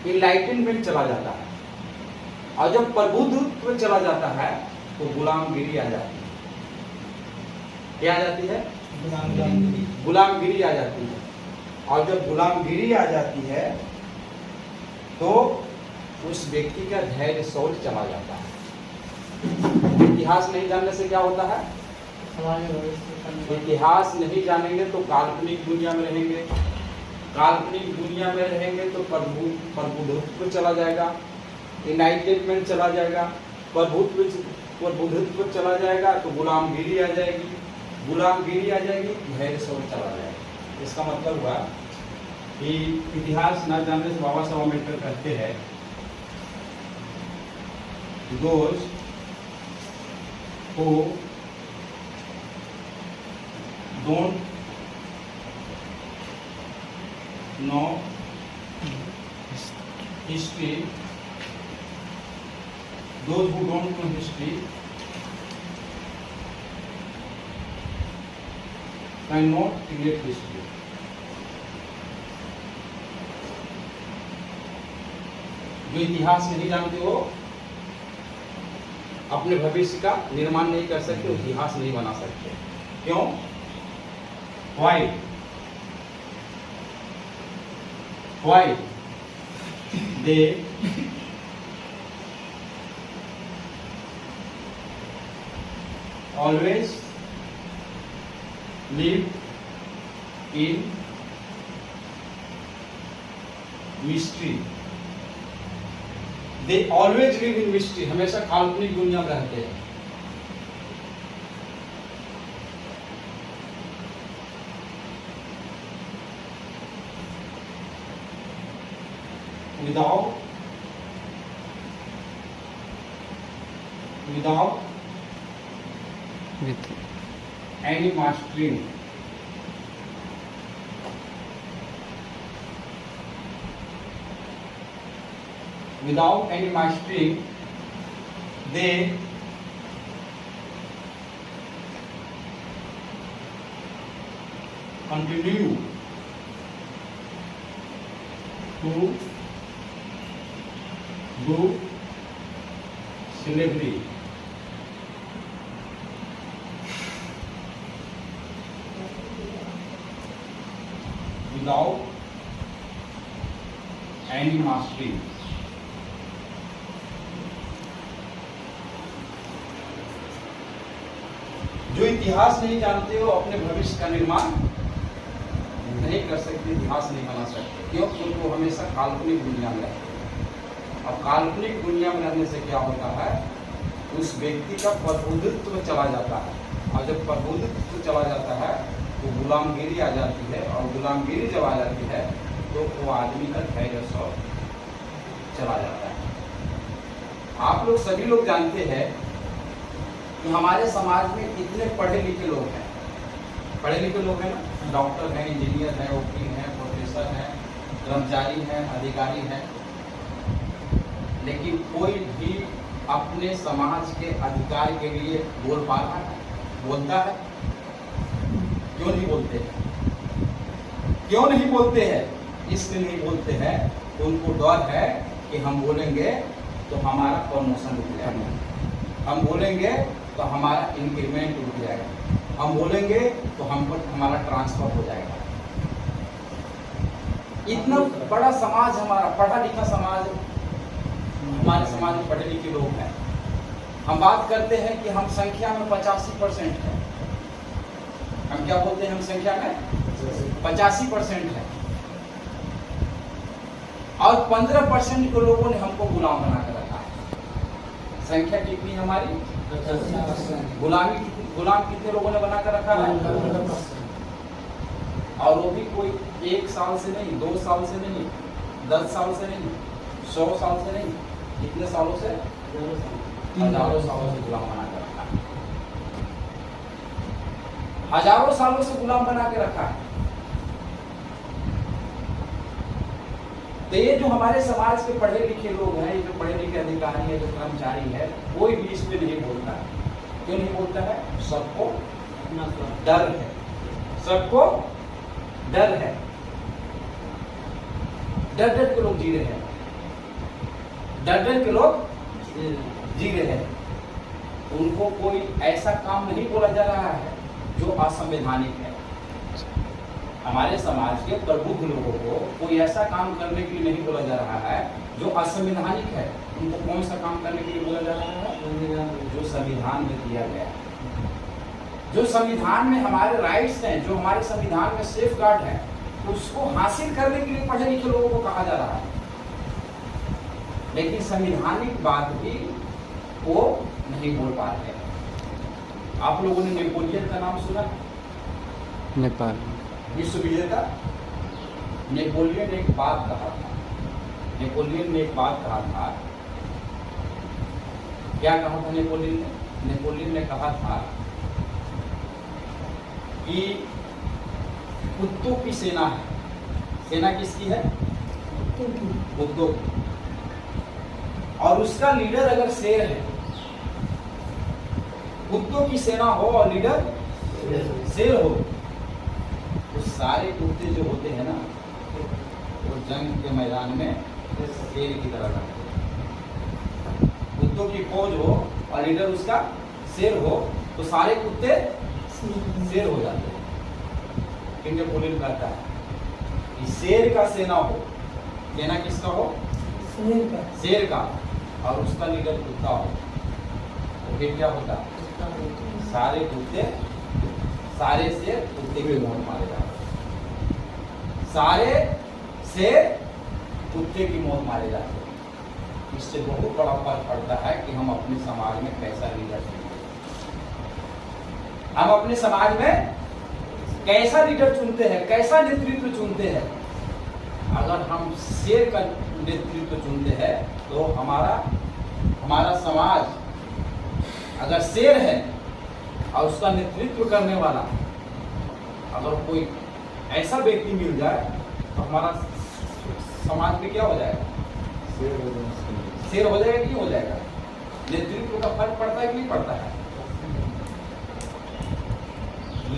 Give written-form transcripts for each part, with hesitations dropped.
Enlightenment चला जाता है, और जब प्रबुद्धत्व चला जाता है तो गुलामगिरी आ जाती है। क्या आ जाती है? गुलामगिरी आ जाती है। और जब गुलामगिरी आ जाती है तो उस व्यक्ति का धैर्य शौर्य चला जाता है। इतिहास नहीं जानने से क्या होता है? इतिहास नहीं जानेंगे तो काल्पनिक दुनिया में रहेंगे, काल्पनिक दुनिया में रहेंगे तो प्रबुद्धत्व चला जाएगा, इनलाइटनमेंट चला जाएगा, प्रबुद्धत्व चला जाएगा तो गुलामगिरी आ जाएगी, गुलामगिरी आ जाएगी, धैर्य शौर्य चला जाएगा। इसका मतलब हुआ कि इतिहास न जानने से बाबा साहब अम्बेडकर कहते हैं those who don't know history, those who don't know history cannot create history. जो इतिहास नहीं जानते हो अपने भविष्य का निर्माण नहीं कर सकते, इतिहास नहीं बना सकते। क्यों? Why? Why? They always live in mystery. They always live in mystery. हमेशा काल्पनिक दुनिया में रहते हैं। Without any mastering, without any mastering, they continue to do slavery. Without any mastery. जो इतिहास नहीं जानते हो अपने भविष्य का निर्माण नहीं कर सकते, इतिहास नहीं बना सकते। क्यों? उनको हमेशा काल्पनिक दुनिया में रहते हैं। अब काल्पनिक दुनिया में रहने से क्या होता है? उस व्यक्ति का प्रबुद्धत्व चला जाता है, और जब प्रबुद्धत्व चला जाता है तो गुलामगिरी आ जाती है, और गुलामगिरी जब आ जाती है तो वो आदमी का धैर्य शौर्य चला जाता है। आप लोग सभी लोग जानते हैं कि हमारे समाज में कितने पढ़े लिखे लोग हैं। पढ़े लिखे लोग हैं ना, डॉक्टर हैं, इंजीनियर हैं, वकील हैं, प्रोफेसर हैं, कर्मचारी हैं, अधिकारी हैं, लेकिन कोई भी अपने समाज के अधिकार के लिए बोल पा रहा है? बोलता है? क्यों नहीं बोलते हैं? क्यों नहीं बोलते हैं? इसलिए नहीं बोलते हैं, उनको डर है कि हम बोलेंगे तो हमारा प्रमोशन रुक जाएगा, हम बोलेंगे तो हमारा इंक्रीमेंट रुक जाएगा, हम बोलेंगे तो हमको हमारा ट्रांसफर हो जाएगा। इतना बड़ा समाज हमारा, पढ़ा लिखा समाज, हमारे समाज में पढ़े लिखे लोग हैं। हम बात करते हैं कि हम संख्या में 85% है। हम क्या बोलते हैं? हम संख्या में 85% है, और 15% के लोगों ने हमको गुलाम बना कर रखा है। संख्या कितनी हमारी? गुलाम कितने लोगों ने बना कर रखा है? और वो भी कोई 1 साल से नहीं, 2 साल से नहीं, 10 साल से नहीं, 100 साल से नहीं, कितने सालों से? हजारों सालों से गुलाम बना कर रखा है। हजारों सालों से गुलाम बना के रखा है। तो ये जो हमारे समाज के पढ़े लिखे लोग हैं, ये जो पढ़े लिखे अधिकारी है, जो कर्मचारी है, कोई भी इसमें नहीं बोलता है। क्यों नहीं बोलता है? सबको डर है, सबको डर है, डर डर के लोग जी रहे हैं। डर डर के लोग जी रहे हैं। उनको कोई ऐसा काम नहीं बोला जा रहा है जो असंवैधानिक है। हमारे समाज के प्रबुद्ध लोगों को कोई ऐसा काम करने के लिए नहीं बोला जा रहा है जो असंवैधानिक है। उनको कौन सा काम करने के लिए बोला जा रहा है? जो संविधान में दिया गया है, जो संविधान में हमारे राइट्स हैं, जो हमारे संविधान में सेफ गार्ड है, उसको हासिल करने के लिए पढ़े लिखे लोगों को कहा जा रहा है। लेकिन संवैधानिक बात भी वो नहीं बोल पा रहे हैं। आप लोगों ने नेपोलियन का नाम सुना? नेपाल विश्व विजेता नेपोलियन ने एक बात कहा था। नेपोलियन ने एक बात कहा था। क्या कहा था नेपोलियन ने? नेपोलियन ने कहा था कि कुत्तों की सेना है। सेना किसकी है? कुत्तों की। और उसका लीडर अगर शेर है, कुत्तों की सेना हो और लीडर शेर हो, तो सारे कुत्ते जो होते हैं ना, वो जंग के मैदान में शेर की तरह लगते हैं। कुत्तों की फौज हो और लीडर उसका शेर हो, तो सारे कुत्ते शेर हो जाते हैं। क्योंकि पुलिस कहता है कि शेर का सेना हो। सेना किसका हो? शेर का। और उसका लीडर कुत्ता हो, तो फिर क्या होता? सारे कुत्ते, सारे शेर कुत्ते की मौत मारे जाते। सारे शेर कुत्ते की मौत मारे जाते। इससे बहुत बड़ा फर्क पड़ता है कि हम अपने समाज में कैसा लीडर चुनते हैं। हम अपने समाज में कैसा लीडर चुनते हैं, कैसा नेतृत्व चुनते हैं। अगर हम शेर का नेतृत्व चुनते हैं तो हमारा समाज अगर शेर है और उसका नेतृत्व करने वाला अगर कोई ऐसा व्यक्ति मिल जाए तो हमारा समाज में क्या हो जाएगा? शेर हो जाएगा कि नहीं हो जाएगा? नेतृत्व का फर्क पड़ता है कि नहीं पड़ता है?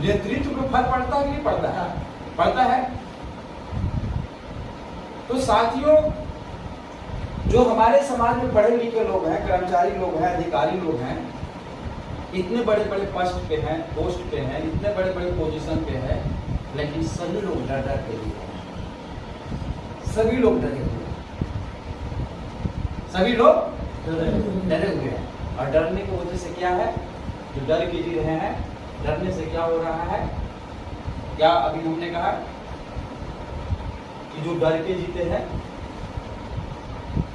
नेतृत्व का फर्क पड़ता है कि नहीं पड़ता है? पड़ता है। तो साथियों, जो हमारे समाज में पढ़े लिखे लोग हैं, कर्मचारी लोग हैं, अधिकारी लोग हैं, इतने बड़े बड़े पोस्ट पे हैं, इतने बड़े बड़े पोजीशन पे हैं, लेकिन सभी लोग डर डर के लिए हैं। सभी लोग डरे हुए हैं। सभी लोग डरे हुए हैं। और डरने की वजह से क्या है? जो डर के जी रहे हैं, डरने से क्या हो रहा है? क्या अभी हमने कहा कि जो डर के जीते हैं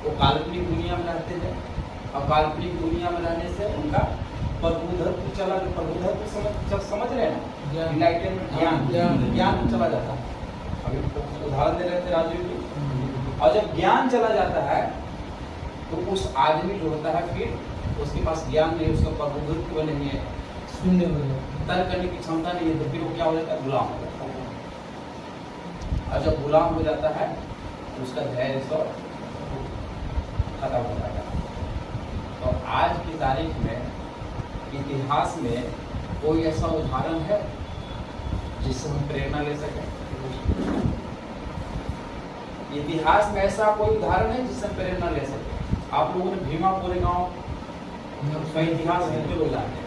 वो काल्पनिक दुनिया में रहते हैं। और काल्पनिक दुनिया में रहने से उनका प्रबुद्धत्व समझ रहे हैं ना, इनलाइटनमेंट ज्ञान चला जाता है। अभी उदाहरण दे रहे थे राजीव जी। और जब ज्ञान चला जाता है तो उस आदमी जो होता है फिर उसके पास ज्ञान नहीं, उसका प्रबुद्धत्व नहीं है, शून्य हो जाता है, तर्क करने की क्षमता नहीं है, तो फिर वो क्या हो जाता है? गुलाम हो जाता है। और जब गुलाम हो जाता है तो उसका धैर्य सब खत्म हो जाता है। तो आज की तारीख में इतिहास में कोई ऐसा उदाहरण है जिससे हम प्रेरणा ले सकें? इतिहास में ऐसा कोई उदाहरण है जिससे हम प्रेरणा ले सकें? आप लोगों ने भीमा कोरेगांव का इतिहास कितने लोग जानते हैं?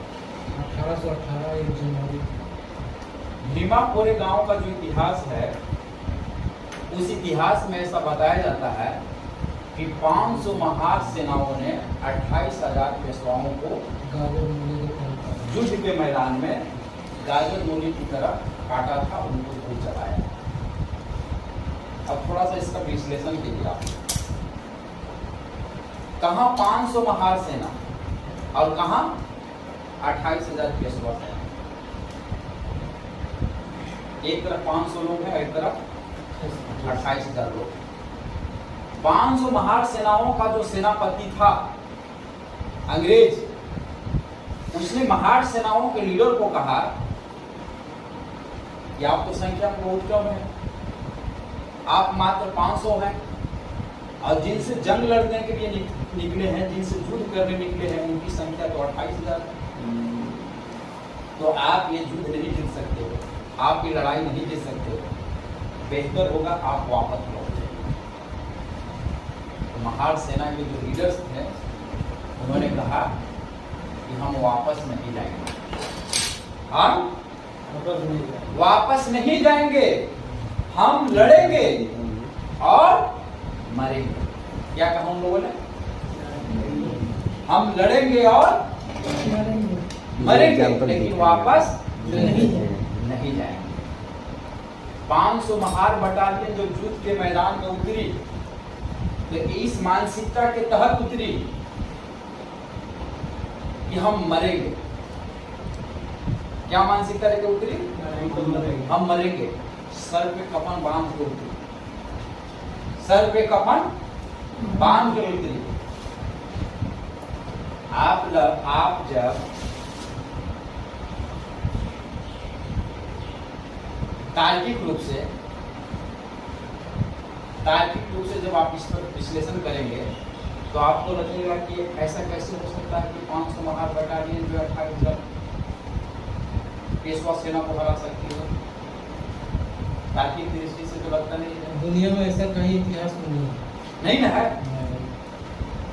1818 1 जनवरी। भीमा कोरेगांव का जो इतिहास है, उस इतिहास में ऐसा बताया जाता है कि 500 महार सेनाओं ने 28,000 पेशवाओं को युद्ध के मैदान में गाजर मूली की तरह काटा था, उनको गोली चलाया। अब थोड़ा सा इसका विश्लेषण कीजिए आप। कहाँ 500 महार सेना और कहाँ 28,000 पेशवा सेना। एक तरफ 500 लोग हैं, एक तरफ 28,000 लोग। 500 महार सेनाओं का जो सेनापति था अंग्रेज, उसने महार सेनाओं के लीडर को कहा कि आप तो संख्या में बहुत कम है, आप मात्र 500 हैं, और जिनसे जंग लड़ने के लिए निकले हैं, जिनसे युद्ध करने निकले हैं, उनकी संख्या तो 28,000। तो आप ये युद्ध नहीं जीत सकते हो, आप ये लड़ाई नहीं जीत सकते हो, बेहतर होगा आप वापस लौट जाइए। तो महार सेना के जो लीडर्स थे उन्होंने कहा कि हम वापस नहीं जाएंगे, हम वापस नहीं जाएंगे, हम लड़ेंगे और मरेंगे। क्या कहा उन लोगों ने? हम लड़ेंगे और मरेंगे, लेकिन वापस नहीं जाएंगे। 500 महार बटालियन जो युद्ध के मैदान में उतरी, तो इस मानसिकता के तहत उतरी कि हम मरेंगे। क्या मानसिकता लेकर उतरी? हम मरेंगे। सर पे कफन बांध के उतरी, सर पे कफन बांध के उतरी। आप जब तार्किक रूप से जब आप इस पर विश्लेषण करेंगे तो आपको लगेगा कि ऐसा कैसे हो सकता है कि 500 महार बटालियन जो 28 जब पेशवा सेना को हरा सकती है। तार्किक दृष्टि से तो लगता नहीं है, दुनिया में ऐसा कहीं इतिहास में नहीं ना है।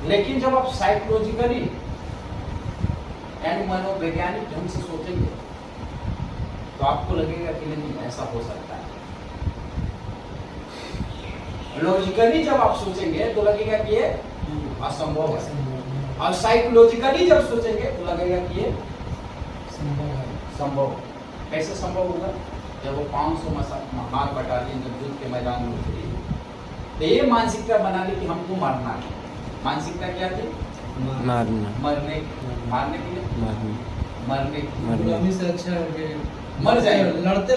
लेकिन जब आप साइकोलॉजिकली यानी मनोवैज्ञानिक ढंग से सोचेंगे तो आपको लगेगा कि नहीं ऐसा हो सकता है। लॉजिकली जब आप सोचेंगे तो लगेगा कि ये असंभव है, और साइकोलॉजिकली जब सोचेंगे तो लगेगा कि ये संभव। कैसे संभव होगा? जब वो 500 महार बटालियन जब युद्ध के मैदान में उतरी तो ये मानसिकता बना ली कि हमको मरना है। मानसिकता क्या थी? मरने के लिए मरने से अच्छा मर जाएंगे, लड़ते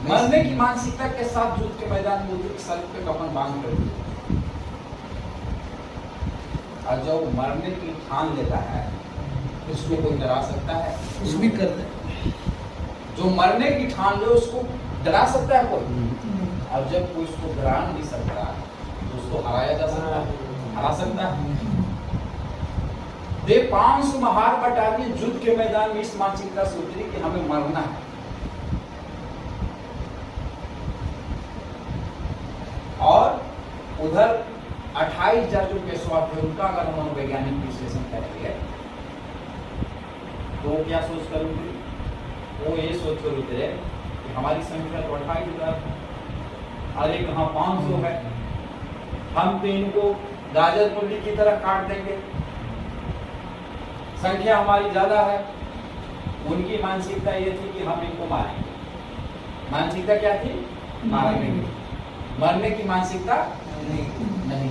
मरने की मानसिकता के साथ युद्ध के मैदान में उतरी, सर पे कफन बांध कर। और जब मरने की ठान लेता है उसको कोई डरा सकता है? कुछ भी करते हैं। जो मरने की ठान ले उसको डरा सकता है कोई? और जब कोई उसको डरा नहीं सकता तो उसको हराया जा सकता है? हरा सकता है? 500 महार बटालियन युद्ध के मैदान में इस मानसिकता से उतरी कि हमें मरना है। और उधर 28,000 जो पेशवा थे उनका अगर हम मनोवैज्ञानिक विश्लेषण करेंगे तो क्या सोच कर उतरे? वो ये सोच कर उतरे कि हमारी संख्या तो 28,000 है, अरे कहाँ 500 है, हम तो इनको गाजर मूली की तरह काट देंगे, संख्या हमारी ज्यादा है। उनकी मानसिकता ये थी कि हम इनको मारेंगे। मानसिकता क्या थी? मारेंगे। मरने की मानसिकता नहीं।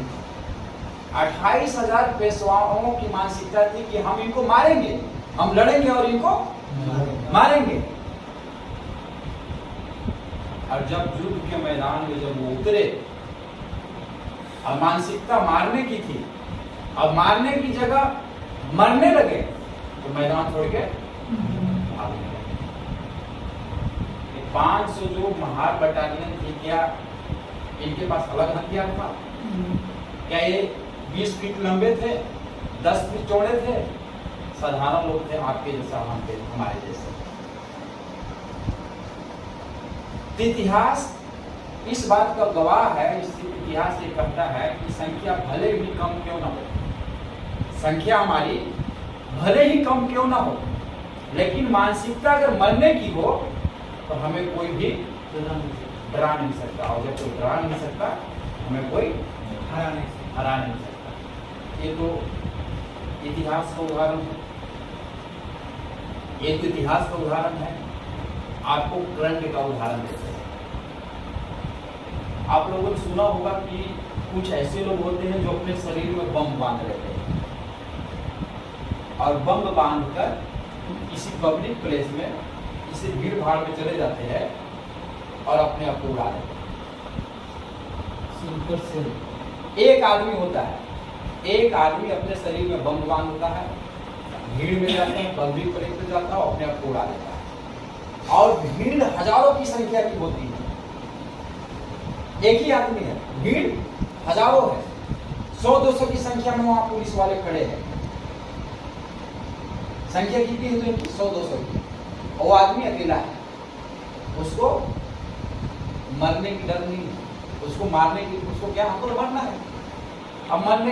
28,000 पेशवाओं की मानसिकता थी कि हम इनको मारेंगे, हम लड़ेंगे और इनको मारेंगे। और जब युद्ध के मैदान में जब वो उतरे और मानसिकता मारने की थी, अब मारने की जगह मरने लगे तो मैदान छोड़ के भागने लगे। 500 जो महार बटालियन थी, क्या इनके पास अलग हथियार था? क्या ये 20 फीट लंबे थे, 10 फीट चौड़े थे? साधारण लोग थे, आपके जैसा, हमारे जैसे। इतिहास इस बात का गवाह है, इतिहास ये कहता है कि संख्या भले भी कम क्यों ना हो, संख्या हमारी भले ही कम क्यों ना हो, लेकिन मानसिकता अगर मरने की हो तो हमें कोई भी डरा नहीं सकता, और जब कोई डरा नहीं सकता हमें कोई हरा नहीं सकता। ये तो इतिहास का उदाहरण है, ये तो इतिहास का उदाहरण है। आपको करंट का उदाहरण देते हैं। आप लोगों ने सुना होगा कि कुछ ऐसे लोग होते हैं जो अपने शरीर में बम बांध लेते हैं और बम बांधकर किसी पब्लिक प्लेस में, किसी भीड़ भाड़ में चले जाते हैं और अपने आप को उड़ा देते हैं। एक आदमी होता है, एक आदमी अपने शरीर में बम बांधता है, भीड़ में जाता है, पब्लिक प्लेस में जाता है, अपने आप को उड़ा देता है। और भीड़ हजारों की संख्या की होती है, एक ही आदमी है, भीड़ हजारों है, 100-200 की संख्या में वहां पुलिस वाले खड़े हैं। संख्या कितनी है? तो इनकी 100-200 की, और वो आदमी अकेला है। उसको मरने की डर नहीं है, उसको मारने की, उसको क्या, हमको मरना है, अब मरने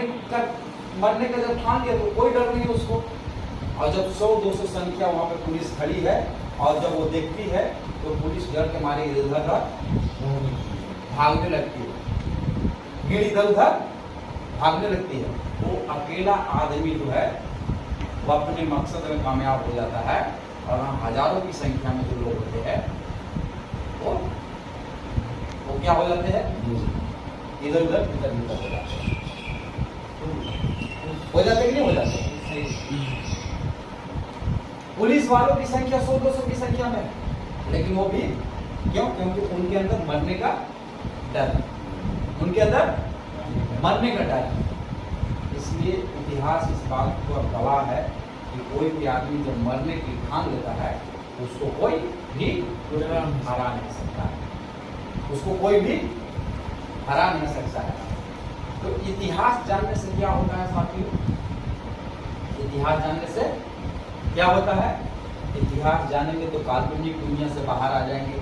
का जब ठान लिया तो कोई डर नहीं है उसको। और जब 100-200 संख्या वहां पे पुलिस खड़ी है और जब वो देखती है तो पुलिस डर के मारे इधर उधर भागने लगती है, भीड़ इधर उधर भागने लगती है। वो अकेला आदमी जो है वो अपने मकसद में कामयाब हो जाता है और हम हजारों की संख्या में जो लोग होते हैं वो क्या हो जाते हैं, इधर उधर भीतर भीतर हो जाते हैं। हो जाते कि नहीं हो जाते? पुलिस वालों की संख्या 100-200 की संख्या में, लेकिन वो भी क्यों? क्योंकि उनके अंदर मरने का डर है, उनके अंदर मरने का डर है। इसलिए इतिहास इस बात को गवाह है कि कोई भी आदमी जब मरने की ठान लेता है उसको कोई भी हरा नहीं सकता है, उसको कोई भी हरा नहीं सकता है। तो इतिहास जानने से क्या होता है साथियों? इतिहास जानने से क्या होता है? इतिहास जानेंगे तो काल्पनिक दुनिया से बाहर आ जाएंगे।